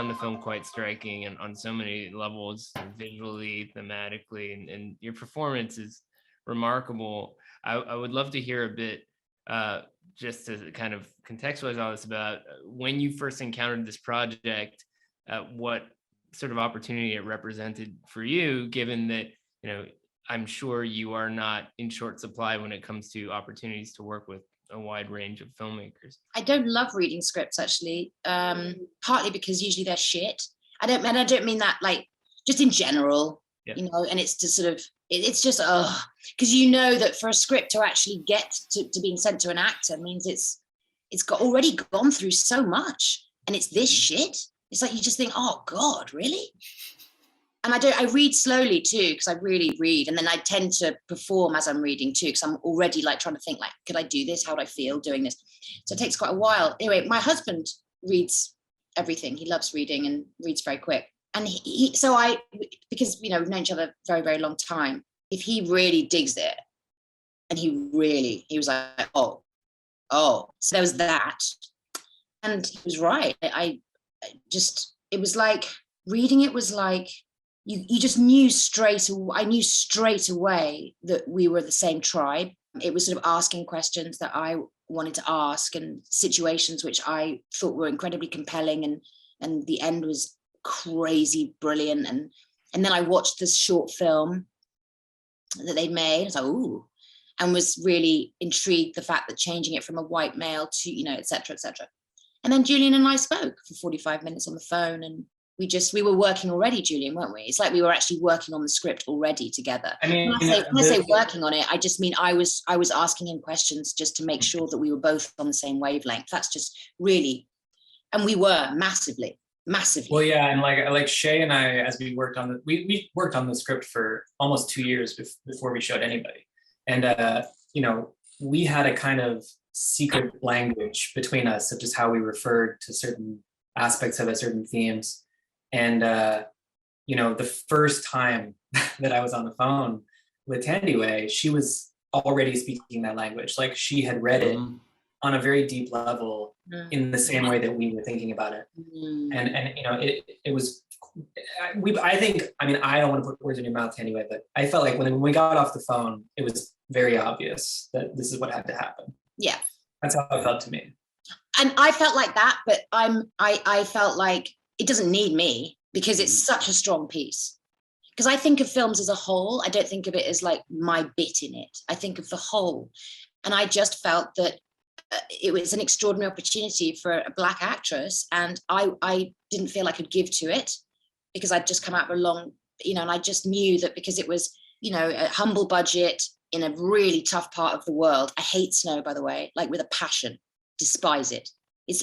found the film quite striking and on so many levels, visually, thematically, and your performance is remarkable. I would love to hear a bit, just to kind of contextualize all this, about when you first encountered this project, what sort of opportunity it represented for you, given that, I'm sure you are not in short supply when it comes to opportunities to work with a wide range of filmmakers. I don't love reading scripts, actually, partly because usually they're shit. I don't mean that like just in general, and it's just sort of, it's just, because that for a script to actually get to being sent to an actor means it's already gone through so much, and it's this shit. It's like you just think, oh God, really? And I read slowly too, because I really read, and then I tend to perform as I'm reading too, because I'm already like trying to think like, could I do this? How would I feel doing this? So it takes quite a while. Anyway, my husband reads everything. He loves reading and reads very quick. And because we've known each other a very, very long time, if he really digs it, and he was like, oh, so there was that. And he was right. It was like, reading it was like, you just knew I knew straight away that we were the same tribe. It was sort of asking questions that I wanted to ask, and situations which I thought were incredibly compelling, and the end was crazy brilliant. And then I watched this short film that they'd made. I was like, ooh, and was really intrigued the fact that changing it from a white male to, et cetera, et cetera. And then Julian and I spoke for 45 minutes on the phone, and we were working already, Julian, weren't we? It's like we were actually working on the script already together. I mean, when I say working on it, I just mean I was asking him questions just to make sure that we were both on the same wavelength. That's just really, and we were massively. Well, yeah, and like Shaye and I, as we worked on we worked on the script for almost 2 years before we showed anybody, and we had a kind of secret language between us of just how we referred to certain aspects of it, certain themes. And, the first time that I was on the phone with Thandiwe, she was already speaking that language. Like, she had read it on a very deep level in the same way that we were thinking about it. And it was, I don't want to put words in your mouth anyway, but I felt like when we got off the phone, it was very obvious that this is what had to happen. Yeah. That's how it felt to me. And I felt like that, but I felt like it doesn't need me, because it's such a strong piece. Because I think of films as a whole. I don't think of it as like my bit in it. I think of the whole. And I just felt that it was an extraordinary opportunity for a Black actress. And I didn't feel I could give to it, because I'd just come out of a long, and I just knew that because it was, a humble budget in a really tough part of the world. I hate snow, by the way, like with a passion, despise it.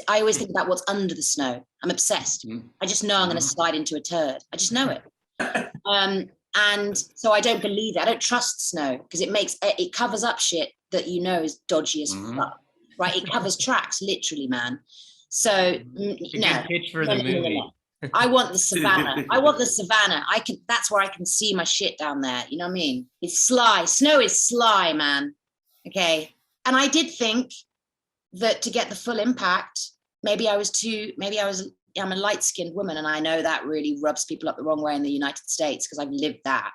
I always think about what's under the snow. I'm obsessed. I just know I'm going to slide into a turd. I just know it. And so I don't believe it. I don't trust snow, because it covers up shit that is dodgy as fuck, right? It covers tracks, literally, man. So no. Pitch for the movie. I want the savannah. That's where I can see my shit down there. You know what I mean? It's sly. Snow is sly, man. Okay. And I did think that to get the full impact, I'm a light-skinned woman, and I know that really rubs people up the wrong way in the United States, because I've lived that.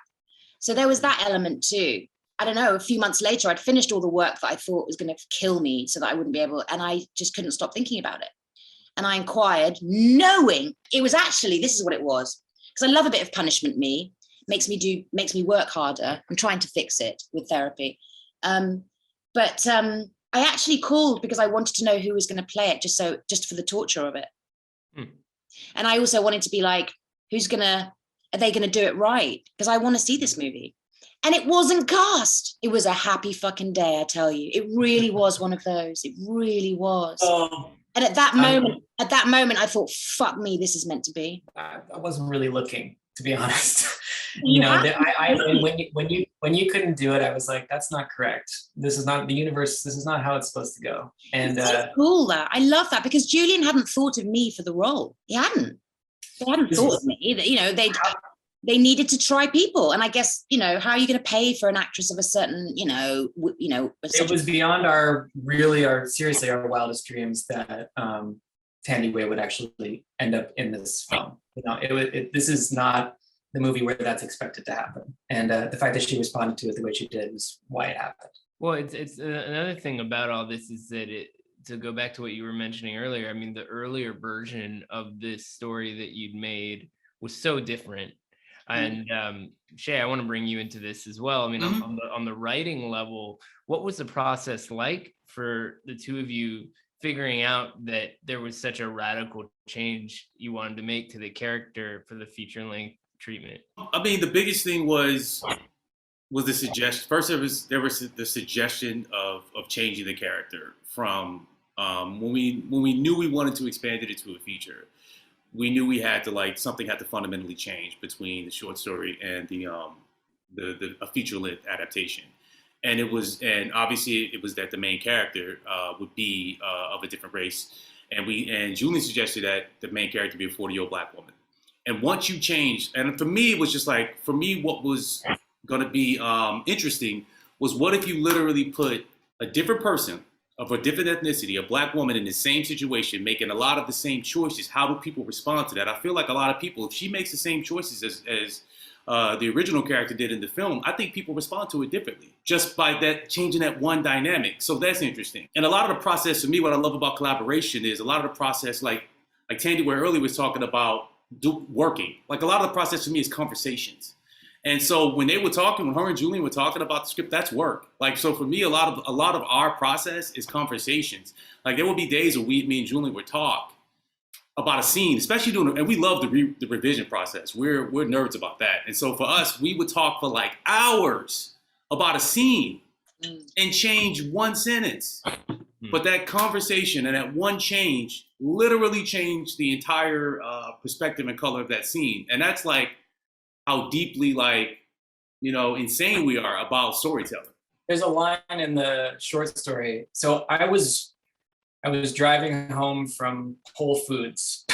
So there was that element too. I don't know, a few months later, I'd finished all the work that I thought was going to kill me so that I wouldn't be able, and I just couldn't stop thinking about it. And I inquired, knowing it was actually, this is what it was, because I love a bit of punishment, makes me work harder. I'm trying to fix it with therapy. But I actually called because I wanted to know who was going to play it, just for the torture of it. And I also wanted to be like, are they going to do it right? Because I want to see this movie. And it wasn't cast. It was a happy fucking day, I tell you. It really was one of those. It really was. And at that moment, I thought, fuck me, this is meant to be. I wasn't really looking, to be honest. When you couldn't do it, I was like, that's not correct. This is not the universe. This is not how it's supposed to go. And it's so cool that I love that, because Julian hadn't thought of me for the role. He hadn't. They hadn't thought of me. They needed to try people, and I guess how are you going to pay for an actress of a certain It was beyond our wildest dreams that Thandiwe would actually end up in this film. You know, this is not the movie where that's expected to happen. And the fact that she responded to it the way she did was why it happened. Well, it's another thing about all this is that to go back to what you were mentioning earlier, I mean, the earlier version of this story that you'd made was so different. And Shaye, I want to bring you into this as well. I mean, on the writing level, what was the process like for the two of you figuring out that there was such a radical change you wanted to make to the character for the feature-length treatment? I mean, the biggest thing was the suggestion. First, there was the suggestion of changing the character from when we knew we wanted to expand it into a feature. We knew we had to something had to fundamentally change between the short story and a feature-length adaptation. And obviously it was that the main character would be of a different race, and Julian suggested that the main character be a 40-year-old Black woman. And once you change, and for me it was just what was going to be interesting was, what if you literally put a different person of a different ethnicity, a Black woman, in the same situation, making a lot of the same choices? How do people respond to that? I feel like a lot of people, if she makes the same choices as the original character did in the film, I think people respond to it differently just by that changing that one dynamic. So that's interesting. And a lot of the process for me, what I love about collaboration is a lot of the process, like Thandiwe earlier was talking about working. Like a lot of the process for me is conversations. And so when they were talking, when her and Julian were talking about the script, that's work. Like, so for me, a lot of our process is conversations. Like there will be days where me and Julian would talk about a scene, especially and we love the revision process. We're nerds about that. And so for us, we would talk for like hours about a scene and change one sentence. But that conversation and that one change literally changed the entire perspective and color of that scene. And that's like how deeply insane we are about storytelling. There's a line in the short story. So I was driving home from Whole Foods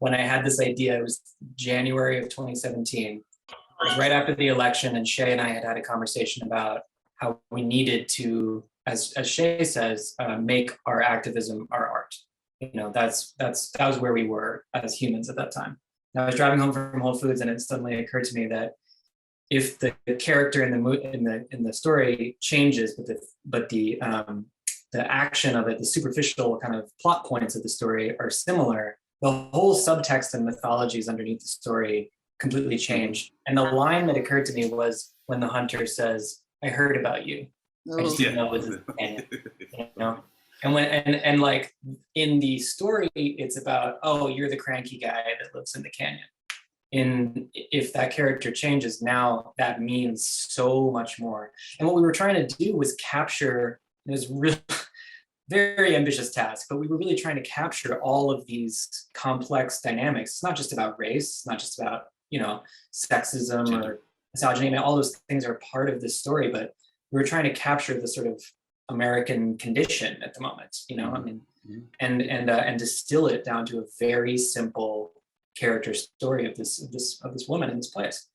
when I had this idea. It was January of 2017. It was right after the election, and Shaye and I had a conversation about how we needed to, as Shaye says, make our activism our art. You know, that was where we were as humans at that time. And I was driving home from Whole Foods, and it suddenly occurred to me that if the character in the story changes, but the action of it, the superficial kind of plot points of the story are similar, the whole subtext and mythologies underneath the story completely change. And the line that occurred to me was when the hunter says, "I heard about you. I just didn't know it was his companion." You know? And like in the story, it's about, oh, you're the cranky guy that lives in the canyon. If that character changes, now that means so much more. And what we were trying to do was capture, it was really very ambitious task, but we were really trying to capture all of these complex dynamics. It's not just about race, it's not just about, sexism or misogyny. I mean, all those things are part of this story, but we were trying to capture the sort of American condition at the moment, I mean, and distill it down to a very simple character story of this woman in this place.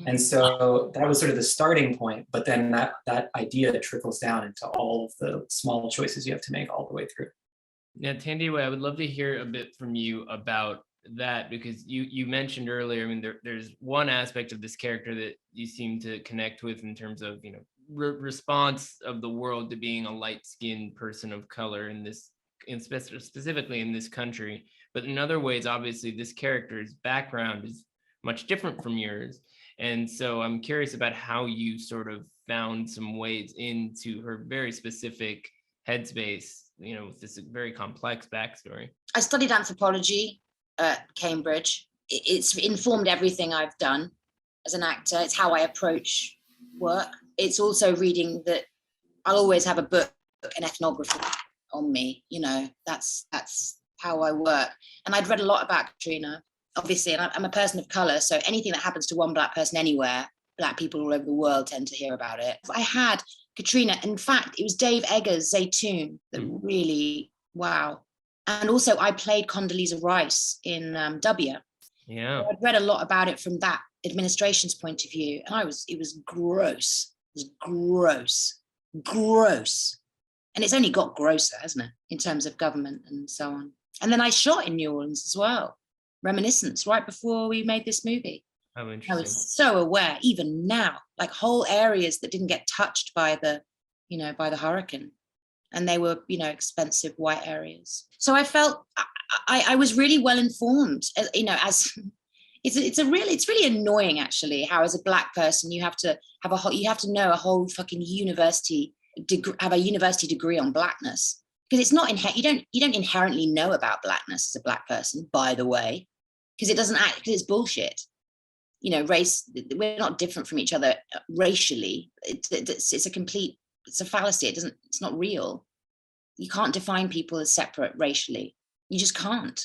And so that was sort of the starting point, but then that idea trickles down into all of the small choices you have to make all the way through. Yeah, Thandiwe, I would love to hear a bit from you about that, because you mentioned earlier, I mean, there's one aspect of this character that you seem to connect with in terms of, response of the world to being a light-skinned person of color specifically in this country. But in other ways, obviously, this character's background is much different from yours. And so I'm curious about how you sort of found some ways into her very specific headspace, with this very complex backstory. I studied anthropology at Cambridge. It's informed everything I've done as an actor. It's how I approach work. It's also reading that I'll always have a book, an ethnography on me, that's how I work. And I'd read a lot about Katrina, obviously, and I'm a person of color, so anything that happens to one Black person anywhere, Black people all over the world tend to hear about it. I had Katrina, in fact, it was Dave Eggers' Zaytoon that really, wow. And also I played Condoleezza Rice in W. Yeah. So I'd read a lot about it from that administration's point of view, and it was gross. It was gross. And it's only got grosser, hasn't it, in terms of government and so on. And then I shot in New Orleans as well, Reminiscence, right before we made this movie. Oh, I interesting. was so aware, even now, like whole areas that didn't get touched by the, by the hurricane. And they were, expensive white areas. So I felt I was really well informed, as it's really annoying actually, how as a Black person, you have to know a whole fucking university degree, have a university degree on Blackness. Because it's not, you don't inherently know about Blackness as a Black person, by the way, because it's bullshit. Race, we're not different from each other racially. It's a fallacy. It's not real. You can't define people as separate racially. You just can't.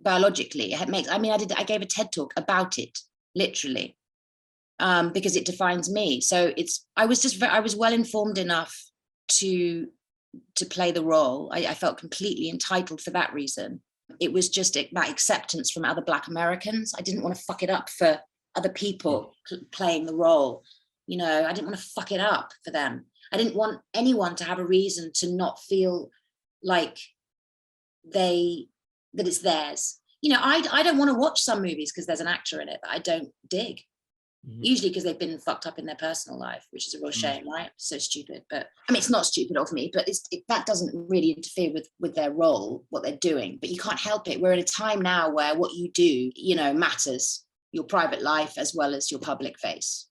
Biologically, I gave a TED talk about it, literally, because it defines me. So I was well informed enough to play the role. I felt completely entitled for that reason. It was just about acceptance from other Black Americans. I didn't want to fuck it up for other people playing the role. I didn't want to fuck it up for them. I didn't want anyone to have a reason to not feel like that it's theirs. I don't want to watch some movies because there's an actor in it that I don't dig. Usually because they've been fucked up in their personal life, which is a real shame, right? So stupid. But it's not stupid of me, but that doesn't really interfere with their role, what they're doing. But you can't help it. We're in a time now where what you do, matters. Your private life as well as your public face.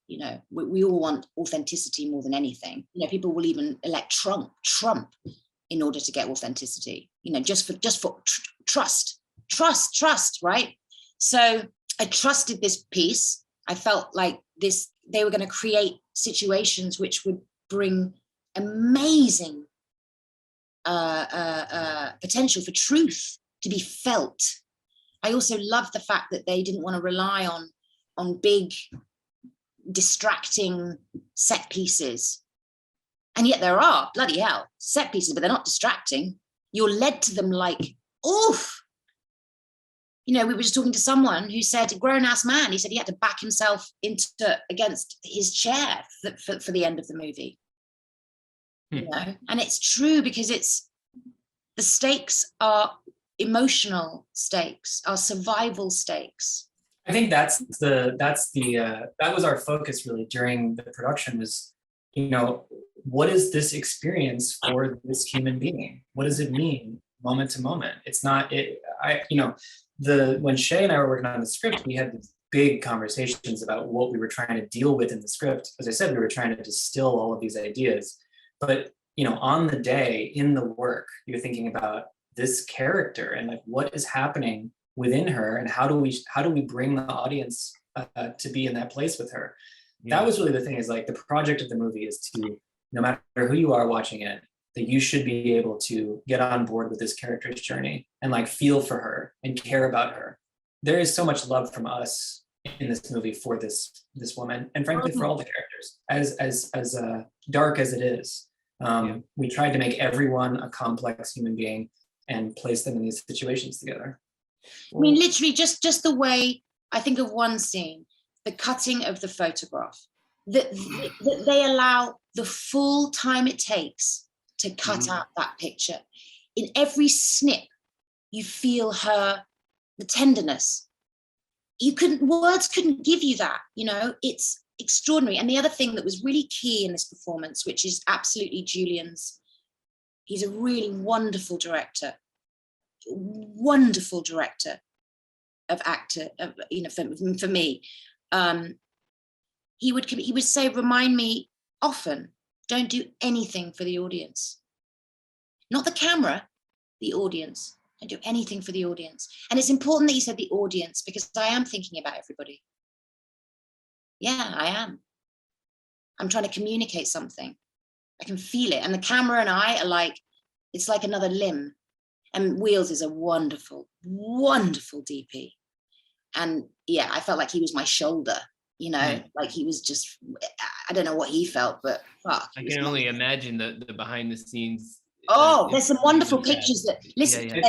We all want authenticity more than anything. People will even elect Trump in order to get authenticity. Just for trust, right? So I trusted this piece. I felt like they were going to create situations which would bring amazing potential for truth to be felt. I also loved the fact that they didn't want to rely on big, distracting set pieces. And yet there are, bloody hell, set pieces, but they're not distracting. You're led to them like, oof. We were just talking to someone who said, a grown-ass man, he said he had to back himself against his chair for the end of the movie. And it's true, because the stakes are emotional stakes, are survival stakes. I think that was our focus really during the production was, what is this experience for this human being? What does it mean moment to moment? It's not, when Shaye and I were working on the script, we had these big conversations about what we were trying to deal with in the script. As I said, we were trying to distill all of these ideas, but on the day in the work, you're thinking about this character and like what is happening within her, and how do we bring the audience to be in that place with her. That was really the thing, is like the project of the movie is to, no matter who you are watching it, that you should be able to get on board with this character's journey and like feel for her and care about her. There is so much love from us in this movie for this woman, and frankly for all the characters, as dark as it is. We tried to make everyone a complex human being and place them in these situations together. I mean, literally just the way, I think of one scene, the cutting of the photograph, that they allow the full time it takes to cut out that picture. In every snip, you feel the tenderness. Words couldn't give you that, it's extraordinary. And the other thing that was really key in this performance, which is absolutely Julian's, he's a really wonderful director of actor, for me. He would say, remind me often, don't do anything for the audience. Not the camera, the audience. Don't do anything for the audience. And it's important that you said the audience, because I am thinking about everybody. Yeah, I am. I'm trying to communicate something. I can feel it. And the camera and I are like, it's like another limb. And Wheels is a wonderful, wonderful DP. And yeah, I felt like he was my shoulder, like he was just, I don't know what he felt, but fuck. I can only imagine the behind the scenes. There's some wonderful pictures that, listen. It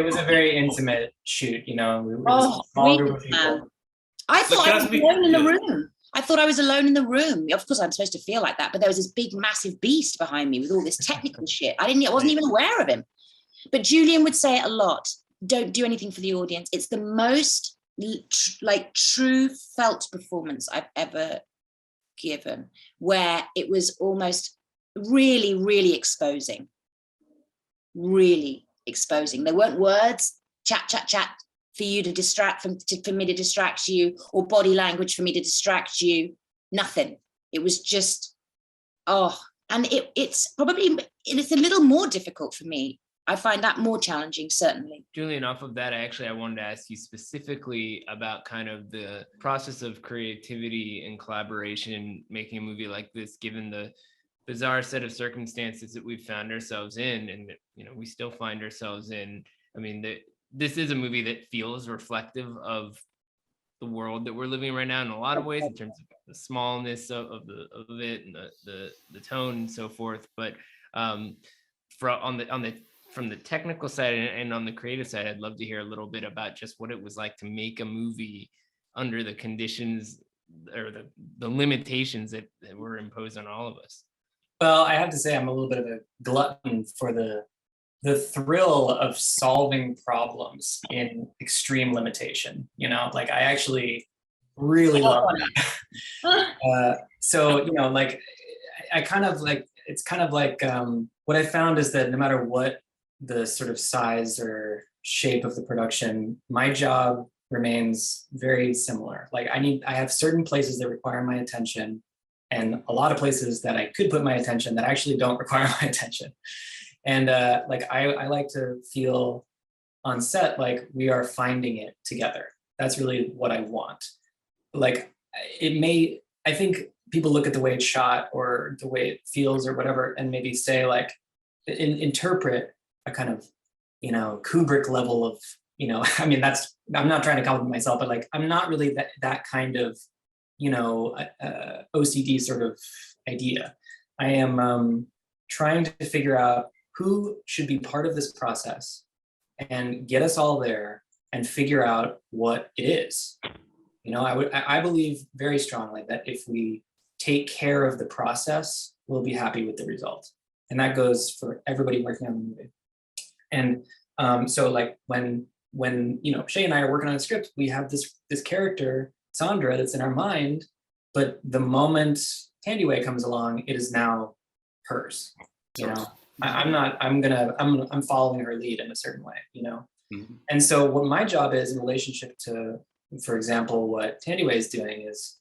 was a very intimate shoot, it was a small group of people. I thought I was alone in the room. I thought I was alone in the room. Of course, I'm supposed to feel like that, but there was this big, massive beast behind me with all this technical shit. I wasn't even aware of him. But Julian would say it a lot. Don't do anything for the audience. It's the most true felt performance I've ever given, where it was almost really, really exposing. Really exposing. There weren't words, chat for you to distract for me to distract you, or body language for me to distract you. Nothing. It was just, and it's a little more difficult for me. I find that more challenging, certainly. Julian, off of that, I wanted to ask you specifically about kind of the process of creativity and collaboration, making a movie like this, given the bizarre set of circumstances that we've found ourselves in, and that, you know, we still find ourselves in. I mean, this is a movie that feels reflective of the world that we're living in right now in a lot of ways, in terms of the smallness of it and the tone and so forth. But from the technical side and on the creative side, I'd love to hear a little bit about just what it was like to make a movie under the conditions or the limitations that were imposed on all of us. Well, I have to say I'm a little bit of a glutton for the thrill of solving problems in extreme limitation. You know, like I actually really love that. So, you know, like I kind of like, it's kind of like what I found is that no matter what the sort of size or shape of the production, my job remains very similar. Like I have certain places that require my attention, and a lot of places that I could put my attention that actually don't require my attention. And like I like to feel on set like we are finding it together. That's really what I want. Like I think people look at the way it's shot or the way it feels or whatever, and maybe say like, interpret a kind of, you know, Kubrick level of, you know, I mean, I'm not trying to compliment myself, but like, I'm not really that kind of, you know, OCD sort of idea. I am trying to figure out who should be part of this process and get us all there and figure out what it is. You know, I believe very strongly that if we take care of the process, we'll be happy with the result. And that goes for everybody working on the movie. And so like when you know, Shaye and I are working on a script, we have this character, Sandra, that's in our mind, but the moment Thandiwe comes along, it is now hers. You know, I'm following her lead in a certain way, you know? Mm-hmm. And so what my job is in relationship to, for example, what Thandiwe is doing is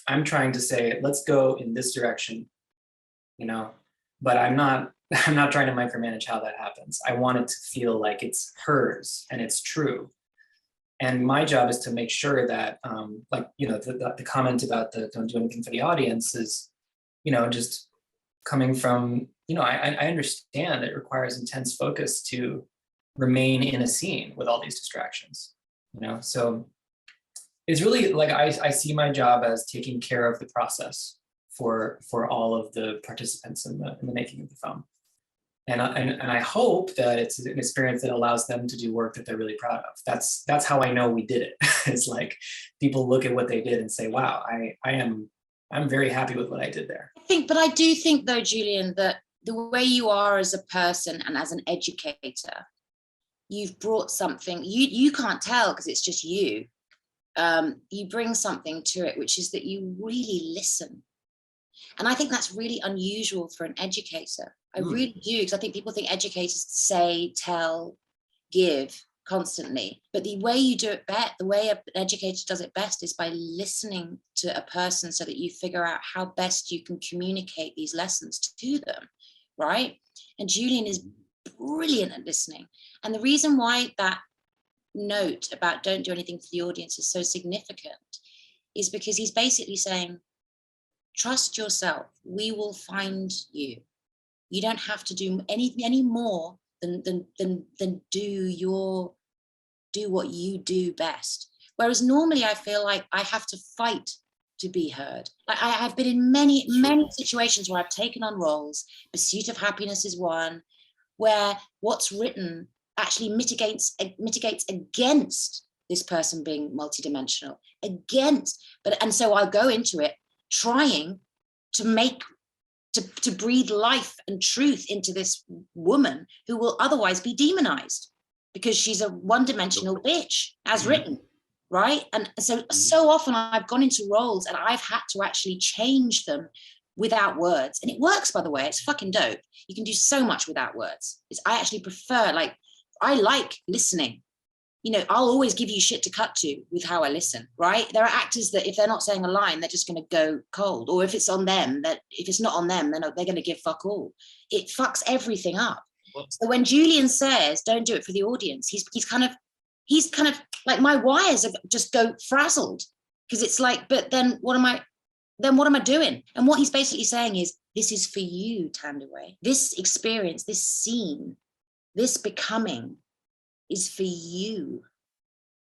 I'm trying to say, let's go in this direction, you know, but I'm not trying to micromanage how that happens. I want it to feel like it's hers and it's true. And my job is to make sure that, like, you know, the comment about the don't do anything for the audience is, you know, just coming from, you know, I understand it requires intense focus to remain in a scene with all these distractions, you know? So it's really like, I see my job as taking care of the process for all of the participants in the making of the film. And I hope that it's an experience that allows them to do work that they're really proud of. That's how I know we did it. It's like people look at what they did and say, wow, I'm very happy with what I did there. But I do think though, Julian, that the way you are as a person and as an educator, you've brought something, you can't tell because it's just you. You bring something to it, which is that you really listen. And I think that's really unusual for an educator. I really do, because I think people think educators say, tell, give constantly. But the way you do it best, the way an educator does it best is by listening to a person so that you figure out how best you can communicate these lessons to them, right? And Julian is brilliant at listening. And the reason why that note about don't do anything for the audience is so significant is because he's basically saying, trust yourself, we will find you. You don't have to do any more than do what you do best. Whereas normally I feel like I have to fight to be heard. Like I have been in many situations where I've taken on roles, Pursuit of Happiness is one, where what's written actually mitigates against this person being multidimensional, and so I'll go into it trying to make to breathe life and truth into this woman who will otherwise be demonized because she's a one-dimensional bitch, as written, right? And so often I've gone into roles and I've had to actually change them without words. And it works, by the way. It's fucking dope. You can do so much without words. I actually prefer, like, I like listening. You know, I'll always give you shit to cut to with how I listen, right? There are actors that if they're not saying a line, they're just going to go cold. Or if it's on them, that if it's not on them, then they're going to give fuck all. It fucks everything up. So when Julian says, don't do it for the audience, he's kind of like, my wires just go frazzled, because it's like, but then what am I doing? And what he's basically saying is, this is for you, Thandiwe. This experience, this scene, this becoming is for you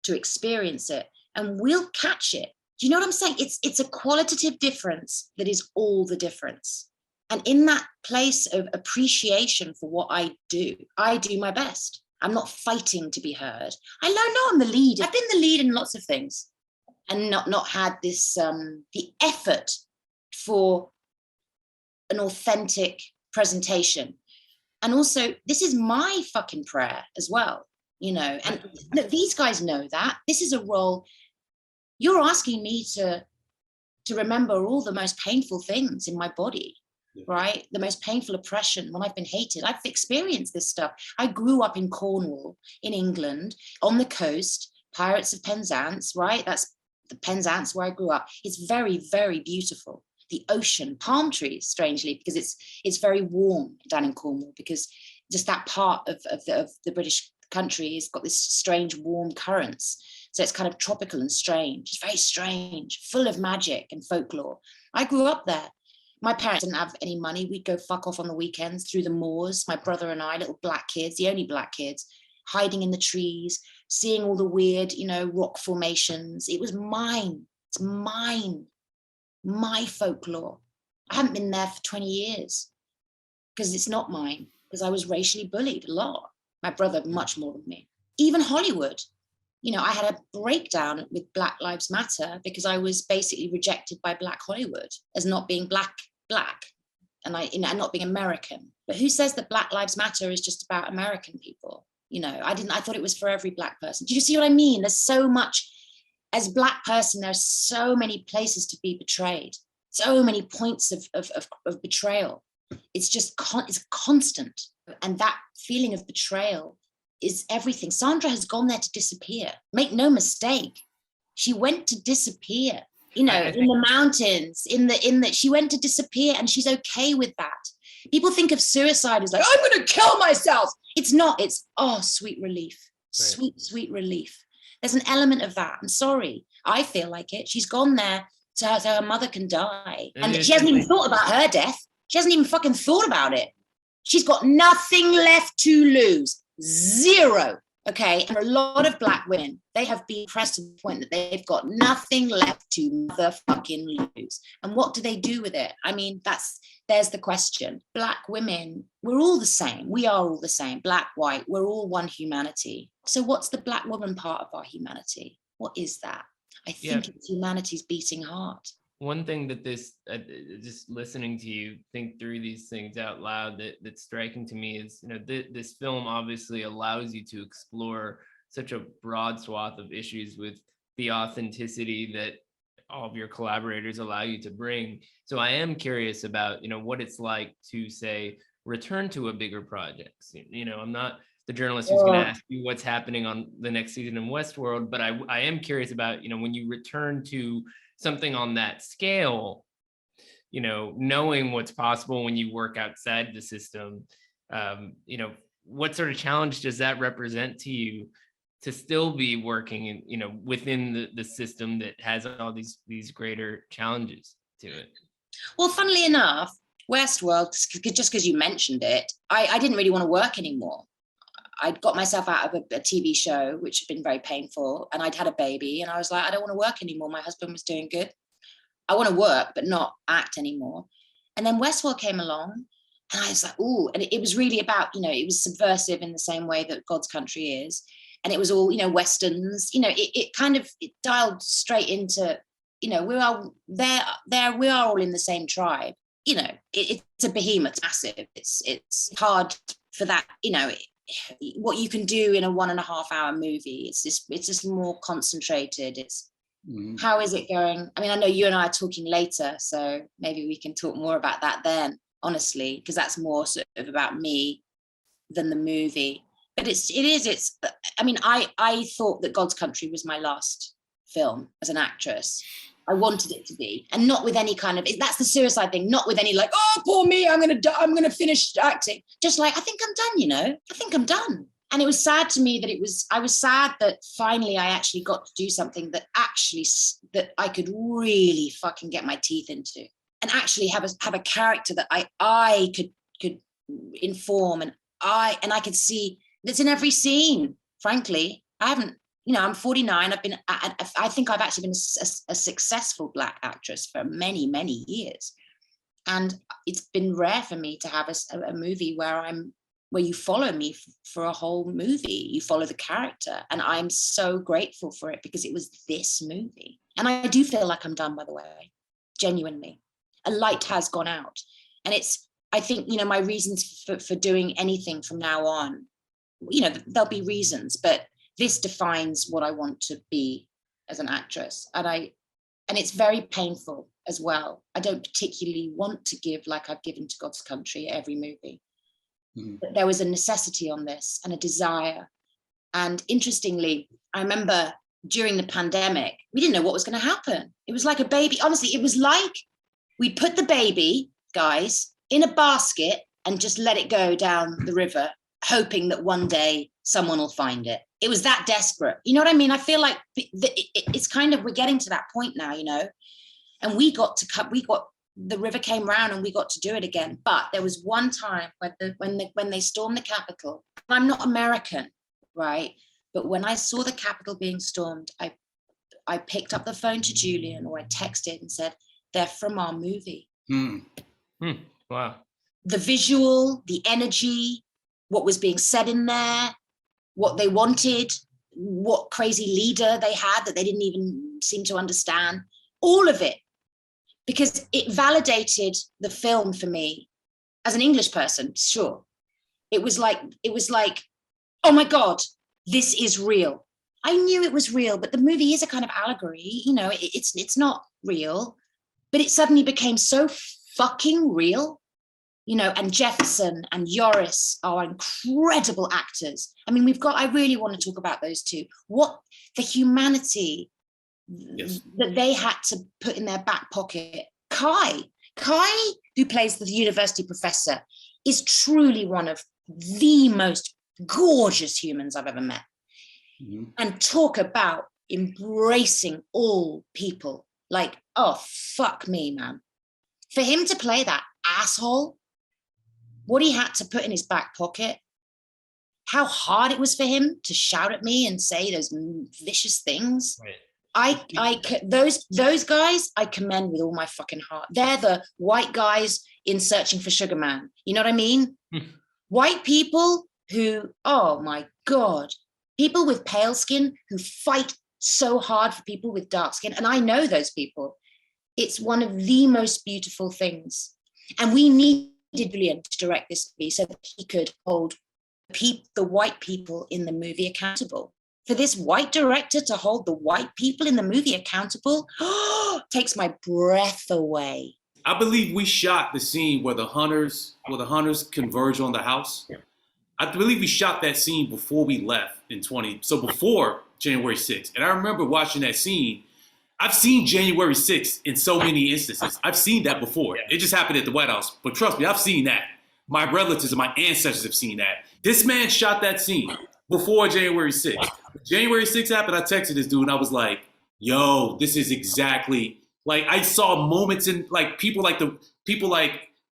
to experience it, and we'll catch it. Do you know what I'm saying? It's a qualitative difference that is all the difference. And in that place of appreciation for what I do my best. I'm not fighting to be heard. I know I'm the lead. I've been the lead in lots of things and not had this, the effort for an authentic presentation. And also, this is my fucking prayer as well, you know, and look, these guys know that. This is a role, you're asking me to remember all the most painful things in my body, right? The most painful oppression, when I've been hated. I've experienced this stuff. I grew up in Cornwall, in England, on the coast, Pirates of Penzance, right? That's the Penzance where I grew up. It's very, very beautiful. The ocean, palm trees, strangely, because it's very warm down in Cornwall, because just that part of the British country has got this strange warm currents. So it's kind of tropical and strange. It's very strange, full of magic and folklore. I grew up there. My parents didn't have any money. We'd go fuck off on the weekends through the moors. My brother and I, little black kids, the only black kids, hiding in the trees, seeing all the weird, you know, rock formations. It was mine. It's mine. My folklore. I haven't been there for 20 years because it's not mine, because I was racially bullied a lot. My brother, much more than me. Even Hollywood. You know, I had a breakdown with Black Lives Matter because I was basically rejected by Black Hollywood as not being black, and not being American. But who says that Black Lives Matter is just about American people? You know, I thought it was for every Black person. Do you see what I mean? There's so much, as a Black person, there's so many places to be betrayed, so many points of betrayal. It's just, it's constant. And that feeling of betrayal is everything. Sandra has gone there to disappear. Make no mistake. She went to disappear, you know, in the mountains, she went to disappear, and she's okay with that. People think of suicide as like, I'm going to kill myself. It's not, it's, oh, sweet relief, right. Sweet relief. There's an element of that. I'm sorry. I feel like it. She's gone there so her mother can die. And she hasn't even thought about her death. She hasn't even fucking thought about it. She's got nothing left to lose. Zero. Okay. And for a lot of Black women, they have been pressed to the point that they've got nothing left to motherfucking lose. And what do they do with it? I mean, there's the question. Black women, we're all the same. We are all the same. Black, white, we're all one humanity. So what's the Black woman part of our humanity? What is that? I think it's humanity's beating heart. One thing that just listening to you think through these things out loud that's striking to me is, you know, this film obviously allows you to explore such a broad swath of issues with the authenticity that all of your collaborators allow you to bring. So I am curious about, you know, what it's like to, say, return to a bigger project. You know, I'm not the journalist who's going to ask you what's happening on the next season in Westworld, but I am curious about, you know, when you return to something on that scale, you know, knowing what's possible when you work outside the system, you know, what sort of challenge does that represent to you to still be working in, you know, within the system that has all these greater challenges to it? Well, funnily enough, Westworld, just because you mentioned it, I didn't really want to work anymore. I'd got myself out of a TV show, which had been very painful, and I'd had a baby, and I was like, I don't want to work anymore. My husband was doing good. I want to work, but not act anymore. And then Westworld came along, and I was like, ooh, and it was really about, you know, it was subversive in the same way that God's Country is. And it was all, you know, Westerns, you know, it dialed straight into, you know, we are all in the same tribe. it's a behemoth, massive. It's hard for that, what you can do in a 1.5 hour movie. It's just more concentrated. How is it going? I mean, I know you and I are talking later, so maybe we can talk more about that then, honestly, because that's more sort of about me than the movie. But I mean, I thought that God's Country was my last film as an actress. I wanted it to be, and not with any kind of, that's the suicide thing, not with any like, oh, poor me, I'm going to finish acting. Just like, I think I'm done, I think I'm done. And it was sad to me that I was sad that finally I actually got to do something that I could really fucking get my teeth into, and actually have a character that I could inform, and I could see that's in every scene. Frankly, I haven't, I'm 49. I think I've actually been a successful Black actress for many, many years. And it's been rare for me to have a movie where you follow me for a whole movie. You follow the character. And I'm so grateful for it, because it was this movie. And I do feel like I'm done, by the way, genuinely. A light has gone out. And I think, my reasons for doing anything from now on, there'll be reasons, but this defines what I want to be as an actress. And it's very painful as well. I don't particularly want to give like I've given to God's Country every movie. But there was a necessity on this and a desire. And interestingly, I remember during the pandemic, we didn't know what was going to happen. It was like a baby. Honestly, it was like we put the baby, guys, in a basket and just let it go down the river, hoping that one day someone will find it. It was that desperate. You know what I mean? I feel like it's kind of, we're getting to that point now, and the river came round and we got to do it again. But there was one time when they stormed the Capitol. I'm not American, right? But when I saw the Capitol being stormed, I picked up the phone to Julian, or I texted and said, they're from our movie. Wow. The visual, the energy, what was being said in there, what they wanted, what crazy leader they had that they didn't even seem to understand, all of it, because it validated the film for me as an English person. Sure, it was like, oh my God, this is real. I knew it was real, but the movie is a kind of allegory, it's not real, but it suddenly became so fucking real. And Jefferson and Yoris are incredible actors. I mean, I really want to talk about those two. What the humanity that they had to put in their back pocket. Kai, who plays the university professor, is truly one of the most gorgeous humans I've ever met. And talk about embracing all people. Like, oh, fuck me, man. For him to play that asshole, what he had to put in his back pocket, how hard it was for him to shout at me and say those vicious things. Right. Those guys, I commend with all my fucking heart. They're the white guys in Searching for Sugar Man. You know what I mean? White people who, oh my God, people with pale skin who fight so hard for people with dark skin. And I know those people. It's one of the most beautiful things. And we needed Julian to direct this movie so that he could hold the white people in the movie accountable. For this white director to hold the white people in the movie accountable takes my breath away. I believe we shot the scene where the hunters converge on the house. I believe we shot that scene before we left before January 6th. And I remember watching that scene. I've seen January 6th in so many instances. I've seen that before. It just happened at the White House. But trust me, I've seen that. My relatives and my ancestors have seen that. This man shot that scene before January 6th. When January 6th happened, I texted this dude and I was like, yo, this is exactly, like I saw moments in like people like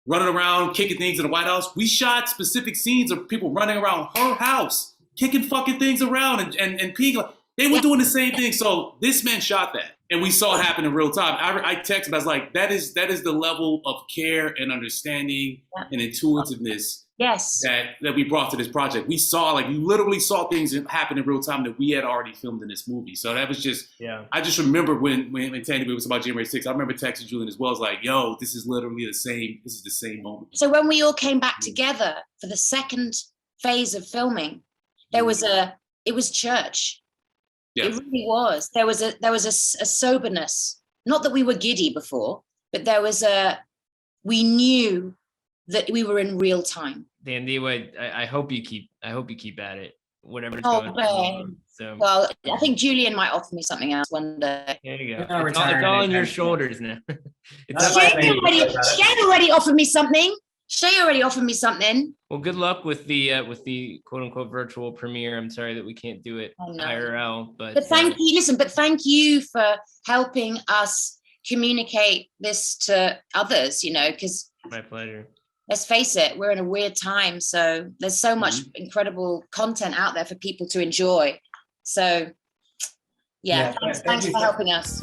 running around, kicking things in the White House. We shot specific scenes of people running around her house, kicking fucking things around and peeing. They were doing the same thing. So this man shot that. And we saw it happen in real time. I texted him, I was like, that is the level of care and understanding and intuitiveness Yes. that we brought to this project. We saw, like, we literally saw things happen in real time that we had already filmed in this movie. So that was just, I just remember when Thandiwe was about January 6th, I remember texting Julian as well. It's like, yo, this is literally the same moment. So when we all came back together for the second phase of filming, it was church. Yeah. It really was. There was a soberness. Not that we were giddy before, but we knew that we were in real time. Thandiwe, I hope you keep at it, whatever's going on. So, well, I think Julian might offer me something else one day. There you go. It's all on your shoulders now. Shaye already offered me something. Well, good luck with the quote unquote virtual premiere. I'm sorry that we can't do it IRL, but thank you. Listen, but thank you for helping us communicate this to others. Because my pleasure. Let's face it, we're in a weird time, so there's so much incredible content out there for people to enjoy. So, thanks for helping us.